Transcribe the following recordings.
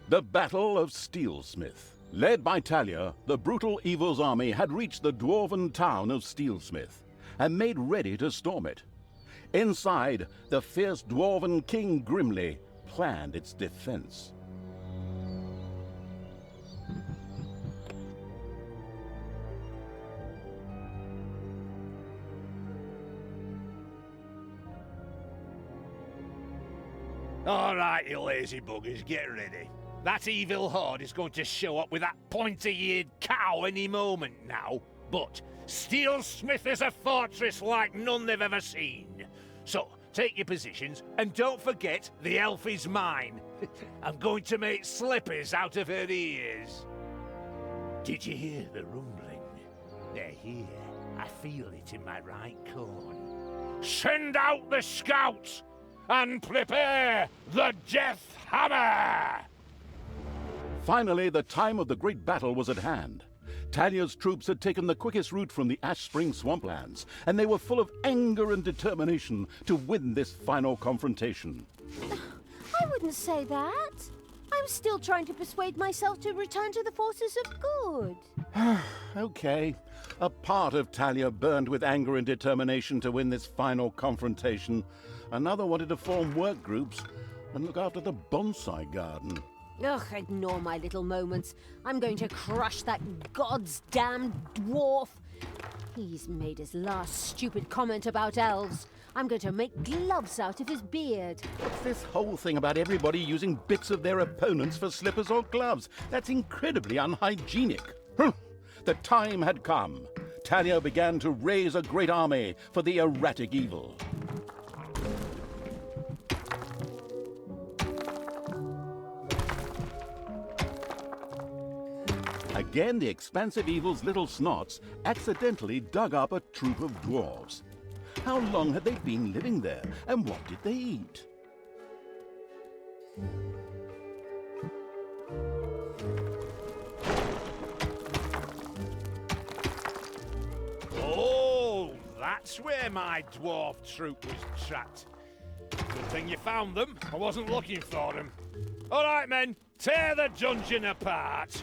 The Battle of Steelsmith. Led by Talia, the brutal evil's army had reached the dwarven town of Steelsmith and made ready to storm it. Inside, the fierce dwarven King Grimly planned its defense. All right, you lazy buggers, get ready. That evil horde is going to show up with that pointy-eared cow any moment now. But Steelsmith is a fortress like none they've ever seen. So, take your positions, and don't forget the elf is mine. I'm going to make slippers out of her ears. Did you hear the rumbling? They're here. I feel it in my right corn. Send out the scouts! And prepare the Death Hammer! Finally, the time of the great battle was at hand. Talia's troops had taken the quickest route from the Ash Spring swamplands, and they were full of anger and determination to win this final confrontation. I wouldn't say that. I'm still trying to persuade myself to return to the forces of good. Okay. A part of Talia burned with anger and determination to win this final confrontation. Another wanted to form work groups and look after the bonsai garden. Ugh, ignore my little moments. I'm going to crush that god's damned dwarf. He's made his last stupid comment about elves. I'm going to make gloves out of his beard. What's this whole thing about everybody using bits of their opponents for slippers or gloves? That's incredibly unhygienic. The time had come. Talia began to raise a great army for the erratic evil. Again, the expansive evil's little snots accidentally dug up a troop of dwarves. How long had they been living there, and what did they eat? Oh, that's where my dwarf troop was trapped. Good thing you found them. I wasn't looking for them. All right, men, tear the dungeon apart.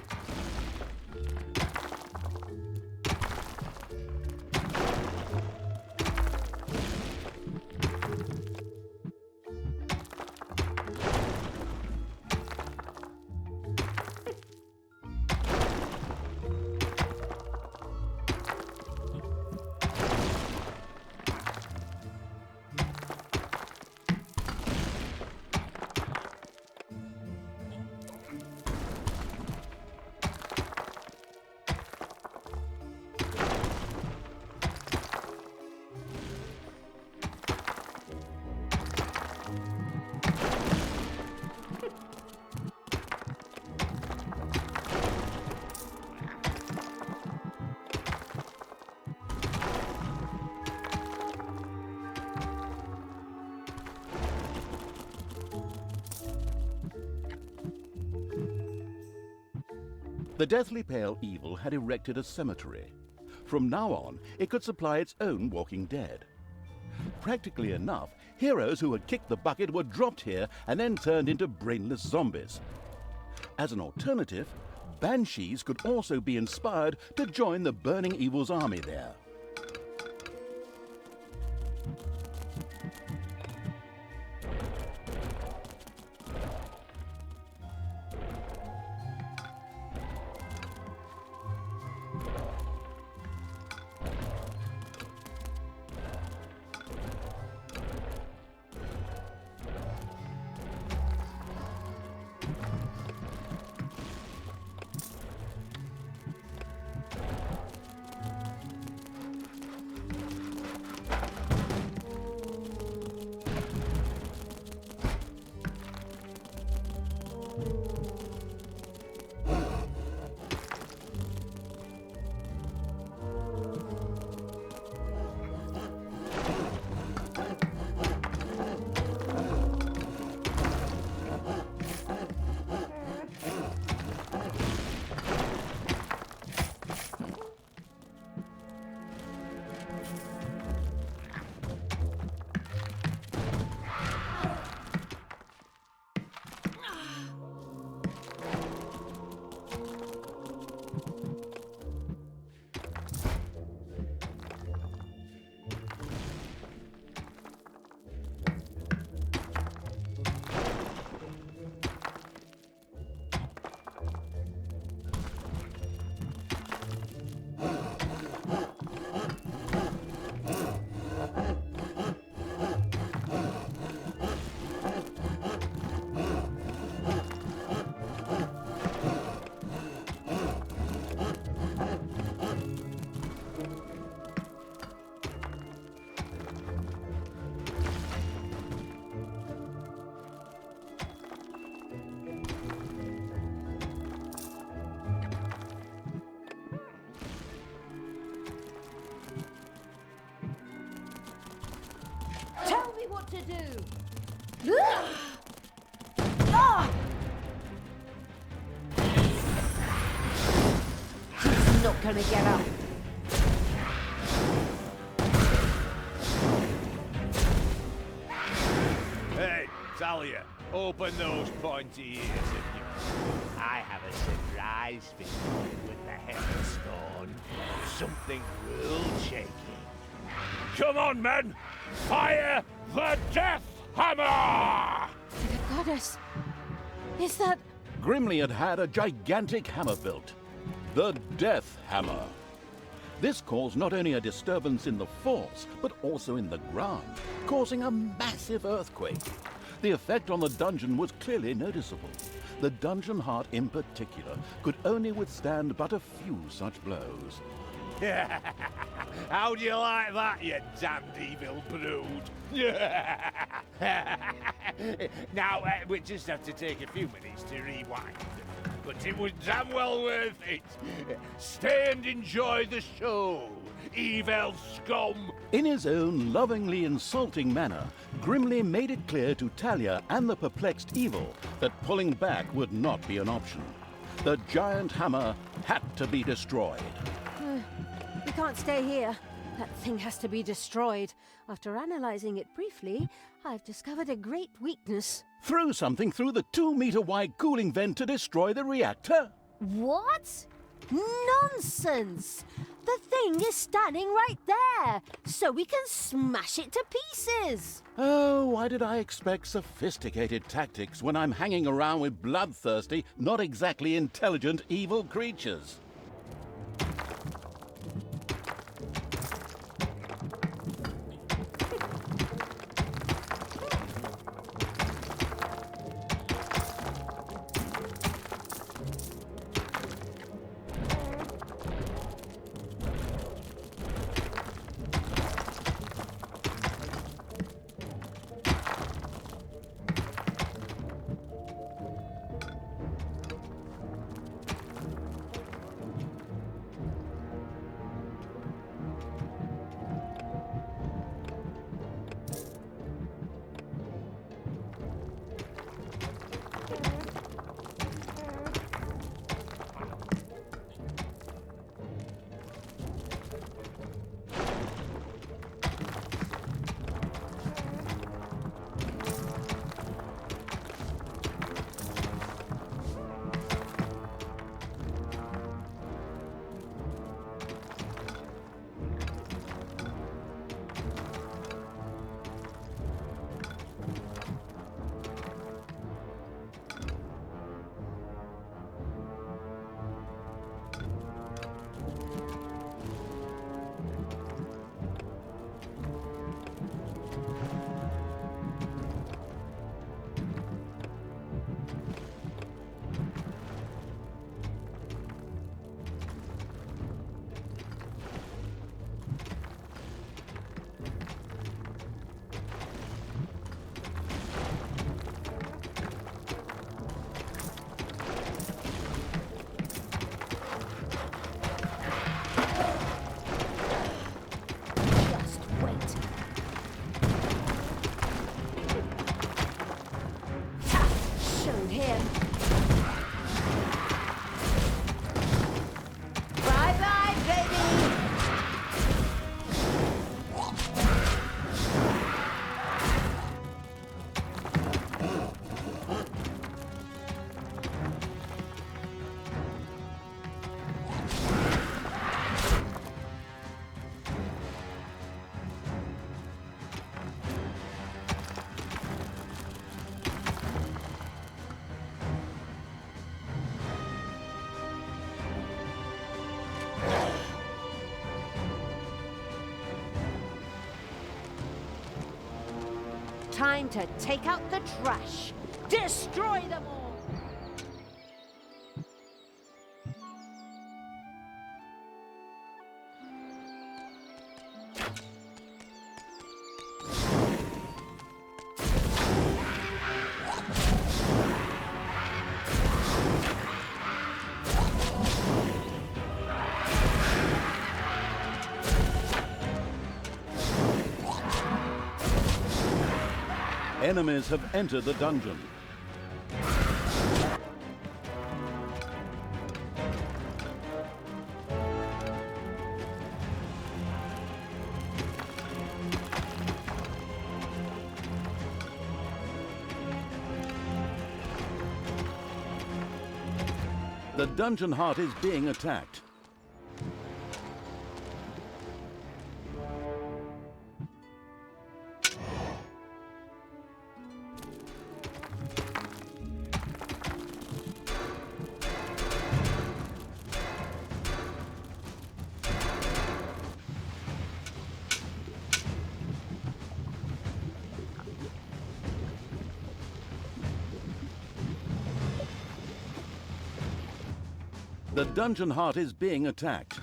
The Deathly Pale Evil had erected a cemetery. From now on, it could supply its own walking dead. Practically enough, heroes who had kicked the bucket were dropped here and then turned into brainless zombies. As an alternative, banshees could also be inspired to join the Burning Evil's army there. to do. Ah! He's not gonna get up. Hey, Talia, open those pointy ears of yours. I have a surprise for you with the Headstone. Something world-shaking. Come on, men! Fire the Death Hammer! The goddess. Is that... Grimly had had a gigantic hammer built. The Death Hammer. This caused not only a disturbance in the force, but also in the ground, causing a massive earthquake. The effect on the dungeon was clearly noticeable. The dungeon heart in particular could only withstand but a few such blows. How do you like that, you damned evil brood? Now, we just have to take a few minutes to rewind. But it was damn well worth it. Stay and enjoy the show, evil scum. In his own lovingly insulting manner, Grimly made it clear to Talia and the perplexed Evil that pulling back would not be an option. The giant hammer had to be destroyed. We can't stay here. That thing has to be destroyed. After analyzing it briefly, I've discovered a great weakness. Throw something through the 2-meter-wide cooling vent to destroy the reactor? What? Nonsense! The thing is standing right there, so we can smash it to pieces. Oh, why did I expect sophisticated tactics when I'm hanging around with bloodthirsty, not exactly intelligent evil creatures? Time to take out the trash. Destroy them all! Enemies have entered the dungeon. The dungeon heart is being attacked. The dungeon heart is being attacked.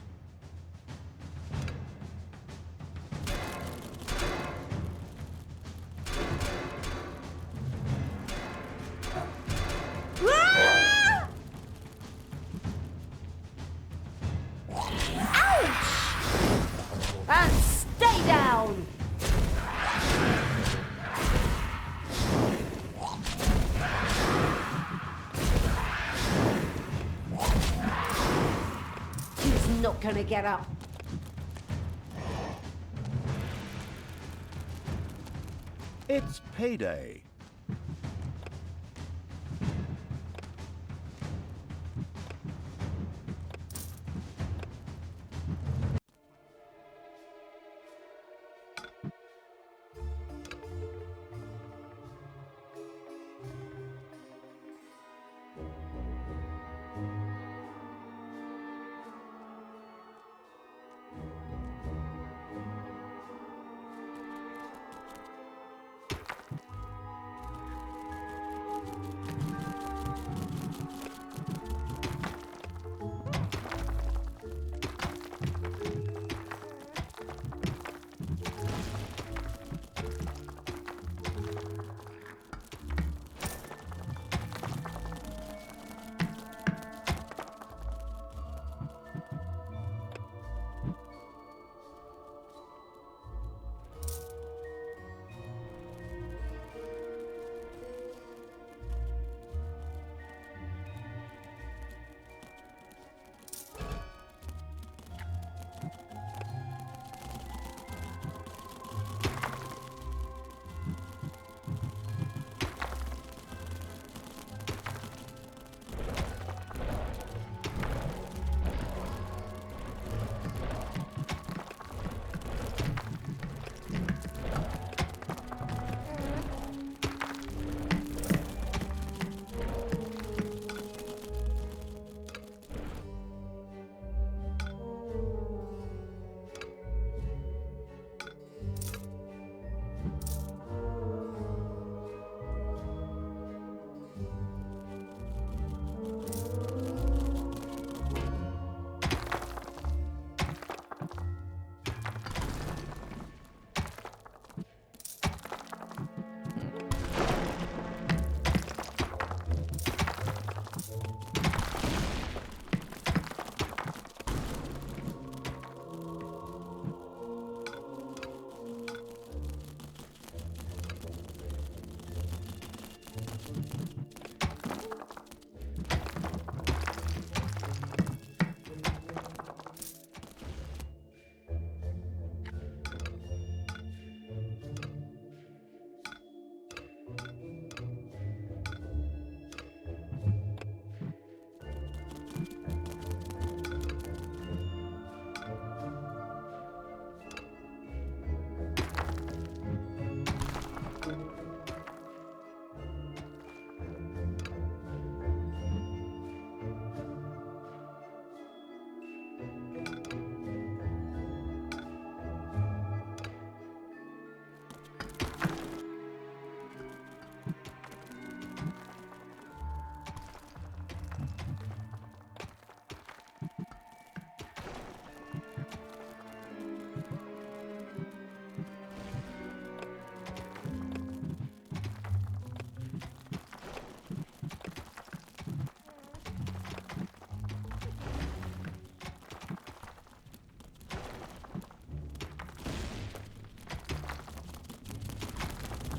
And stay down! He's not gonna get up. It's payday.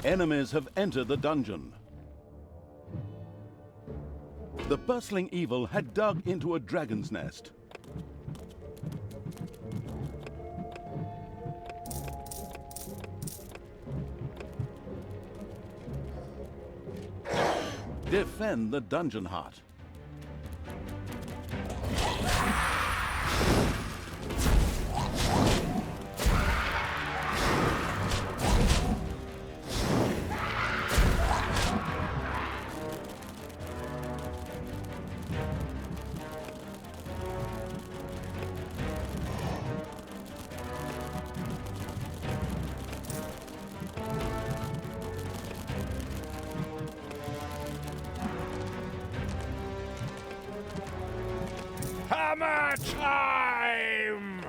Enemies have entered the dungeon. The bustling evil had dug into a dragon's nest. Defend the dungeon heart. Hammer time!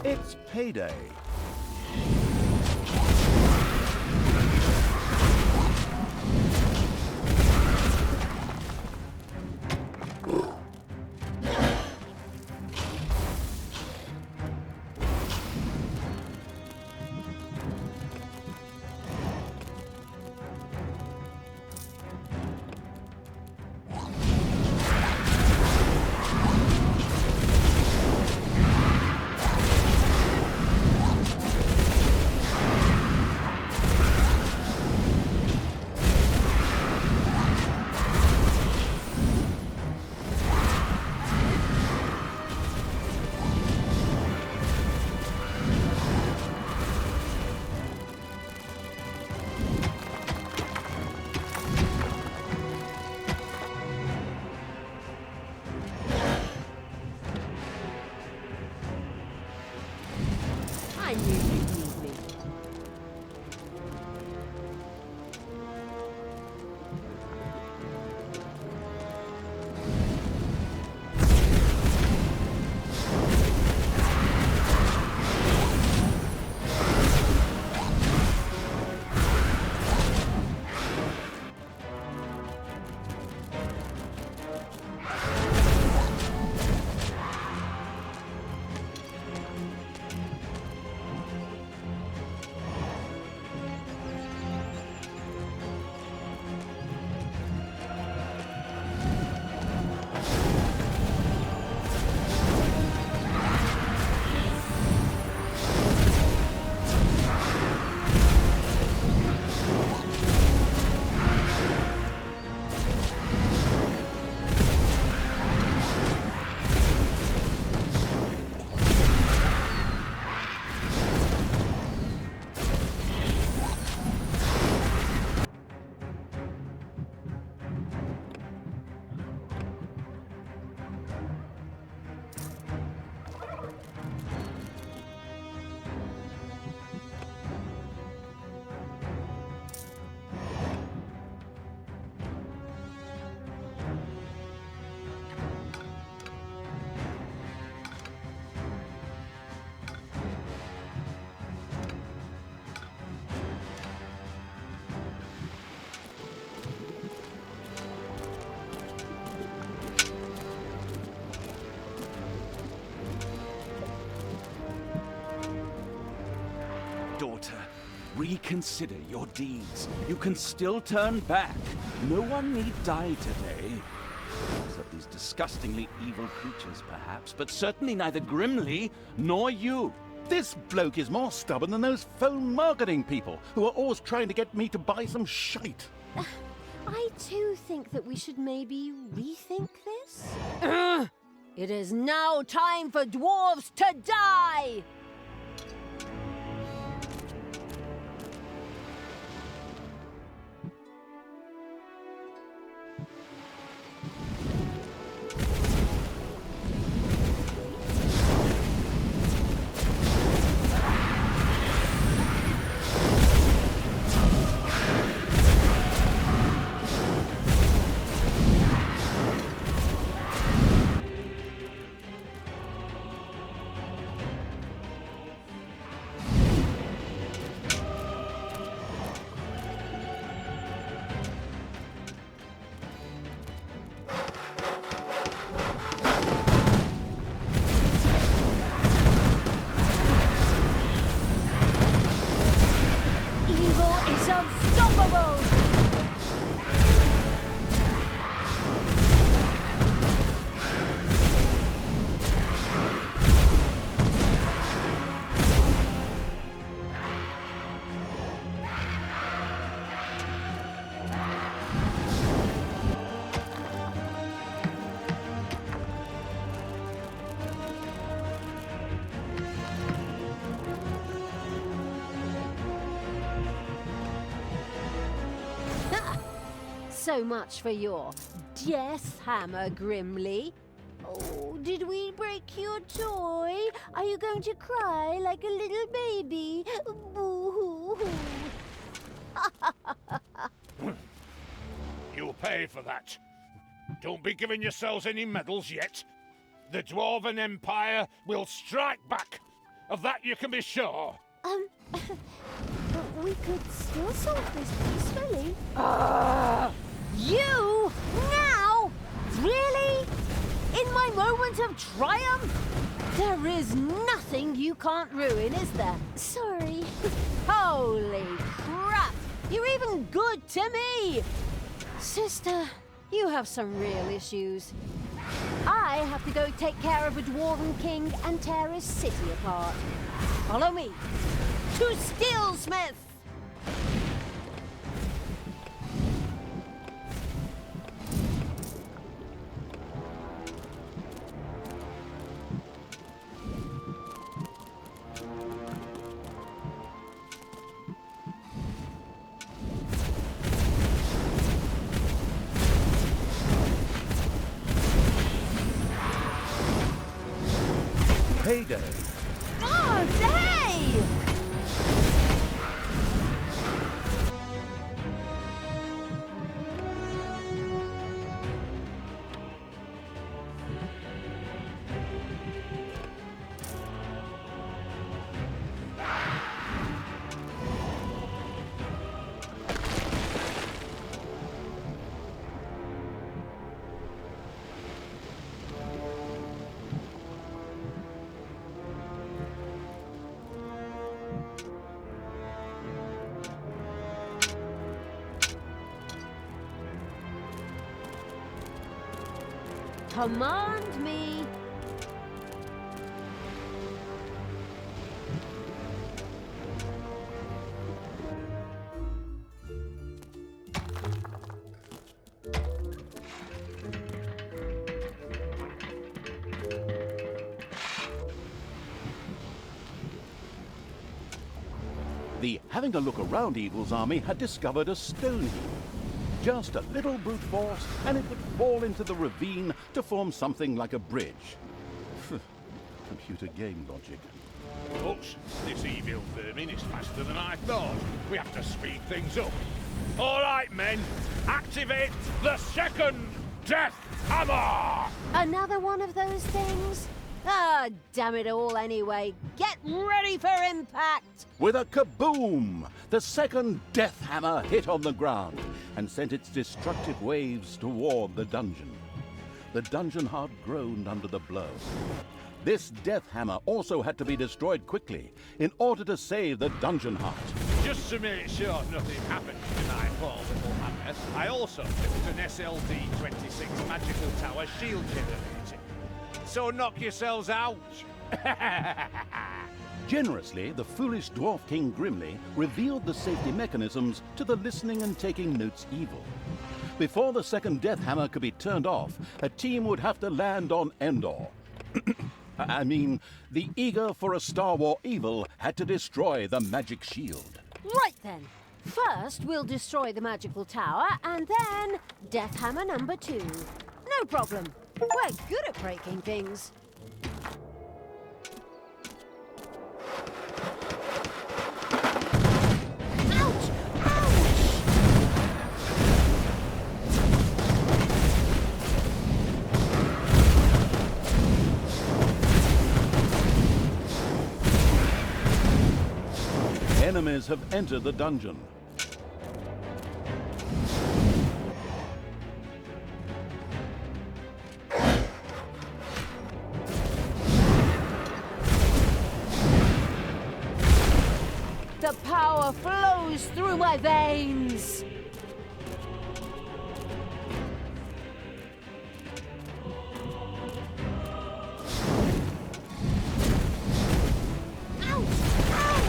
It's payday. Reconsider your deeds. You can still turn back. No one need die today. Except these disgustingly evil creatures, perhaps, but certainly neither Grimly nor you. This bloke is more stubborn than those phone marketing people who are always trying to get me to buy some shite. I too think that we should maybe rethink this. It is now time for dwarves to die! So much for your death hammer, Grimly. Oh, did we break your toy? Are you going to cry like a little baby? Boo-hoo-hoo. You'll pay for that. Don't be giving yourselves any medals yet. The Dwarven Empire will strike back. Of that you can be sure. We could still solve this peacefully. You? Now? Really? In my moment of triumph? There is nothing you can't ruin, is there? Sorry. Holy crap! You're even good to me! Sister, you have some real issues. I have to go take care of a Dwarven king and tear his city apart. Follow me to Steelsmith! Payday. Oh, hey! Command me. The having a look around Evil's army had discovered a stone heap. Just a little brute force, and it would fall into the ravine to form something like a bridge. Computer game logic. Folks, this evil vermin is faster than I thought. We have to speed things up. All right, men, activate the second Death Hammer! Another one of those things? Ah, damn it all anyway. Get ready for impact! With a kaboom! The second Death Hammer hit on the ground and sent its destructive waves toward the dungeon. The dungeon heart groaned under the blow. This Death Hammer also had to be destroyed quickly in order to save the dungeon heart. Just to make sure nothing happens to my poor little hammer, I also built an SLD-26 magical tower shield generator. So knock yourselves out. Generously, the foolish Dwarf King Grimly revealed the safety mechanisms to the listening and taking notes evil. Before the second Death Hammer could be turned off, a team would have to land on Endor. I mean, the eager for a Star War evil had to destroy the magic shield. Right then. First, we'll destroy the magical tower, and then Death Hammer number 2. No problem. We're good at breaking things. Ouch! Ouch! Enemies have entered the dungeon. The power flows through my veins. Ouch! Ouch!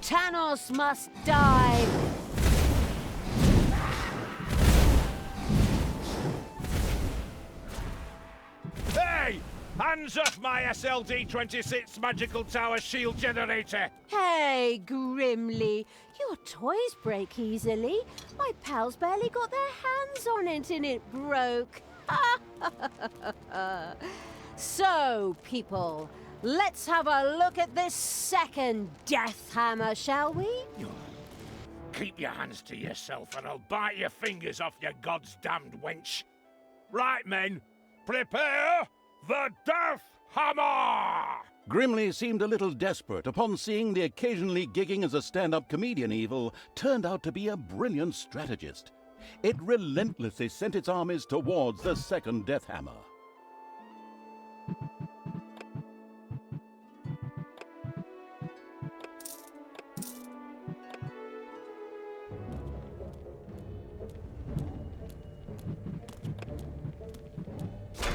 Thanos must die! Hey! Hands off my SLD-26 magical tower shield generator! Hey, Grimly, your toys break easily. My pals barely got their hands on it and it broke. So, people, let's have a look at this second Death Hammer, shall we? Keep your hands to yourself and I'll bite your fingers off, you god's damned wench. Right, men, prepare the Death Hammer! Grimly seemed a little desperate upon seeing the occasionally gigging as a stand-up comedian evil turned out to be a brilliant strategist. It relentlessly sent its armies towards the second Death Hammer.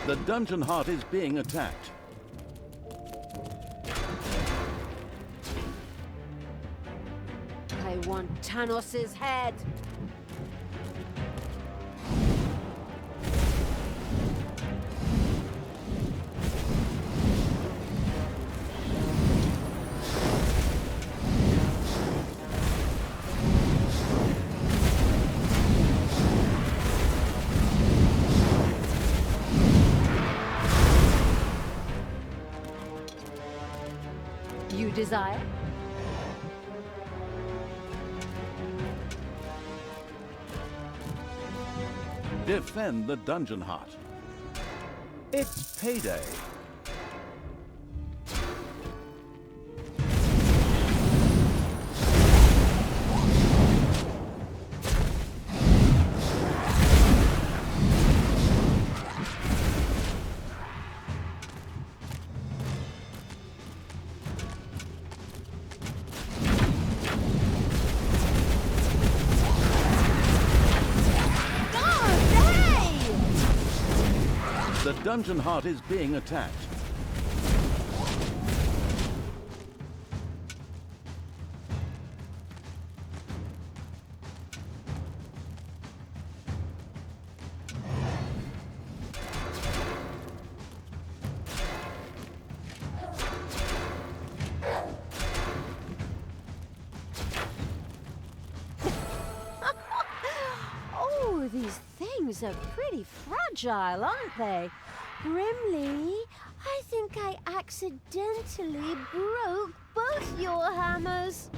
The dungeon heart is being attacked. I want Thanos' head. You desire? Defend the dungeon heart. It's payday. The dungeon heart is being attacked. these things are pretty fragile, aren't they? Grimly, I think I accidentally broke both your hammers.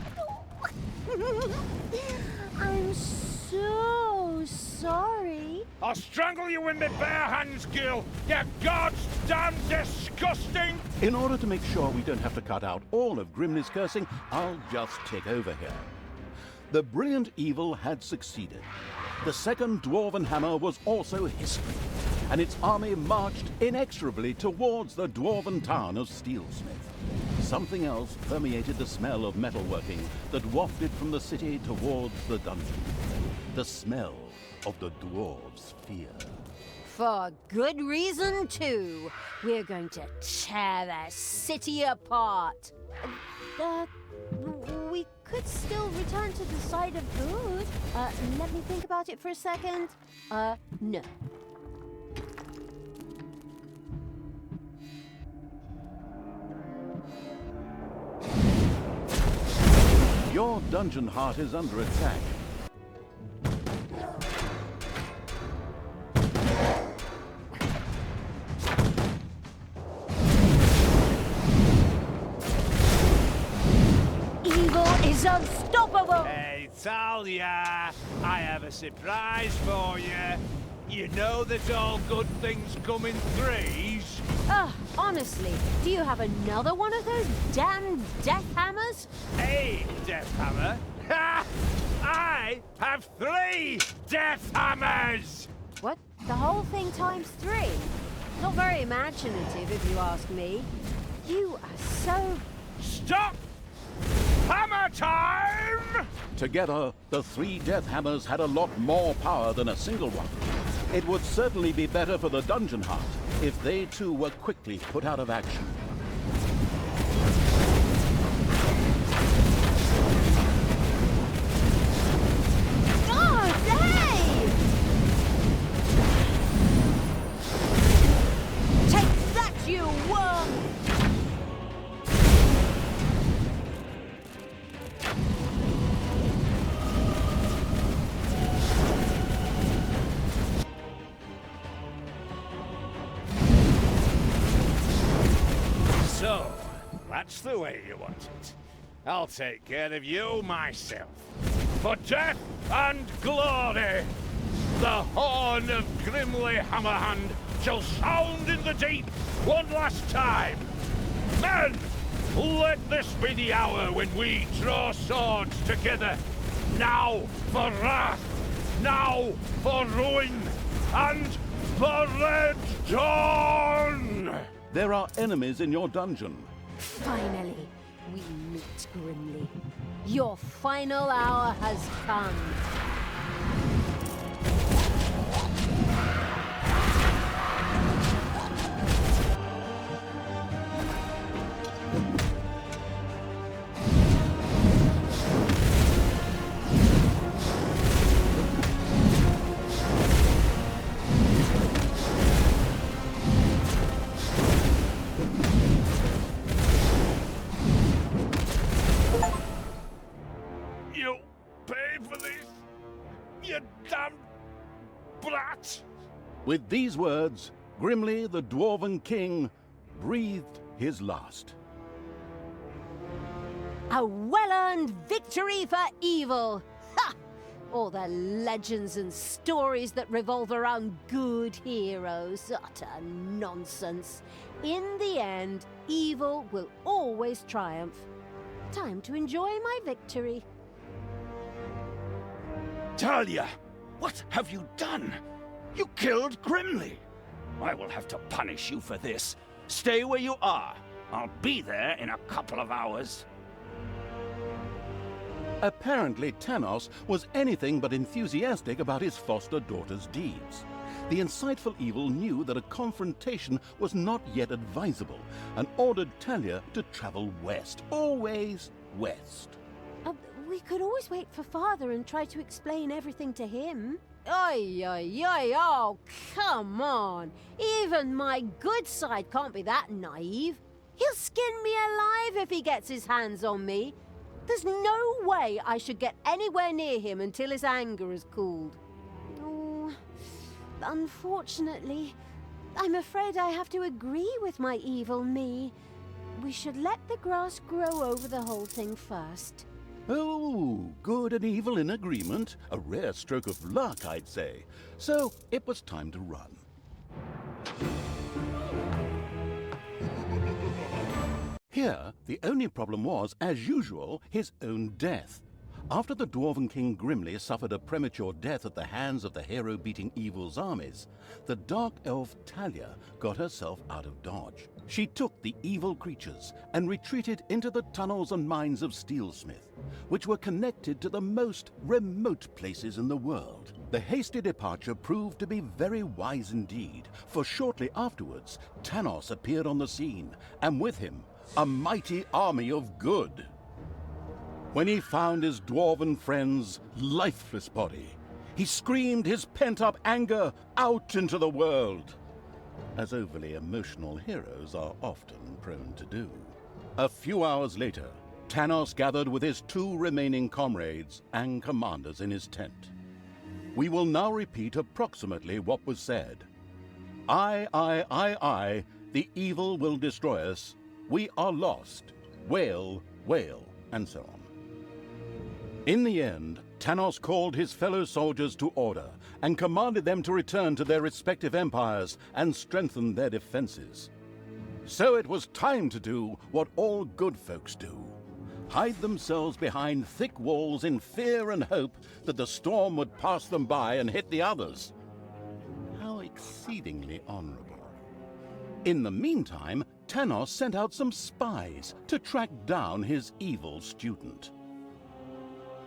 I'm so sorry. I'll strangle you in my bare hands, Gil! You goddamn disgusting! In order to make sure we don't have to cut out all of Grimly's cursing, I'll just take over here. The brilliant evil had succeeded. The second Dwarven Hammer was also history, and its army marched inexorably towards the dwarven town of Steelsmith. Something else permeated the smell of metalworking that wafted from the city towards the dungeon. The smell of the dwarves' fear. For good reason, too. We're going to tear their city apart. We could still return to the side of good. Let me think about it for a second. No. Your dungeon heart is under attack. Evil is unstoppable! Hey, Talia, I have a surprise for you. You know that all good things come in threes? Honestly, do you have another one of those damn death hammers? A death hammer? Ha! I have 3 death hammers! What? The whole thing times 3? Not very imaginative, if you ask me. You are so... Stop! Hammer time! Together, the 3 death hammers had a lot more power than a single one. It would certainly be better for the dungeon heart if they too were quickly put out of action. God, hey! Take that, you worm! So, that's the way you want it. I'll take care of you myself. For death and glory, the horn of Grimly Hammerhand shall sound in the deep one last time. Men, let this be the hour when we draw swords together. Now for wrath, now for ruin, and for Red Dawn! There are enemies in your dungeon. Finally, we meet Grimly. Your final hour has come. You pay for this, you damn brat! With these words, Grimly the Dwarven King breathed his last. A well-earned victory for evil! Ha! All the legends and stories that revolve around good heroes. Utter nonsense. In the end, evil will always triumph. Time to enjoy my victory. Talia, what have you done? You killed Grimly. I will have to punish you for this. Stay where you are. I'll be there in a couple of hours. Apparently, Tanos was anything but enthusiastic about his foster daughter's deeds. The insightful evil knew that a confrontation was not yet advisable and ordered Talia to travel west, always west. We could always wait for Father and try to explain everything to him. Oi, oi, oi, oh, come on. Even my good side can't be that naive. He'll skin me alive if he gets his hands on me. There's no way I should get anywhere near him until his anger has cooled. Oh, Unfortunately, I'm afraid I have to agree with my evil me. We should let the grass grow over the whole thing first. Oh, good and evil in agreement. A rare stroke of luck, I'd say. So it was time to run. Here, the only problem was, as usual, his own death. After the Dwarven King Grimly suffered a premature death at the hands of the hero-beating evil's armies, the dark elf Talia got herself out of dodge. She took the evil creatures and retreated into the tunnels and mines of Steelsmith, which were connected to the most remote places in the world. The hasty departure proved to be very wise indeed, for shortly afterwards, Tanos appeared on the scene, and with him, a mighty army of good. When he found his dwarven friend's lifeless body, he screamed his pent-up anger out into the world, as overly emotional heroes are often prone to do. A few hours later, Tanos gathered with his 2 remaining comrades and commanders in his tent. We will now repeat approximately what was said. I, the evil will destroy us. We are lost. Wail, wail, and so on. In the end, Tanos called his fellow soldiers to order and commanded them to return to their respective empires and strengthen their defenses. So it was time to do what all good folks do: hide themselves behind thick walls in fear and hope that the storm would pass them by and hit the others. How exceedingly honorable. In the meantime, Tanos sent out some spies to track down his evil student.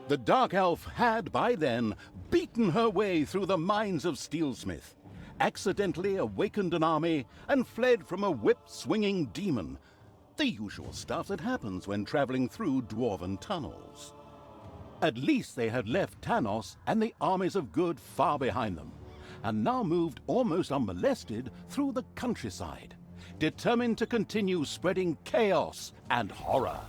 The Dark Elf had, by then, beaten her way through the mines of Steelsmith, accidentally awakened an army, and fled from a whip-swinging demon. The usual stuff that happens when traveling through dwarven tunnels. At least they had left Tanos and the armies of good far behind them, and now moved almost unmolested through the countryside, determined to continue spreading chaos and horror.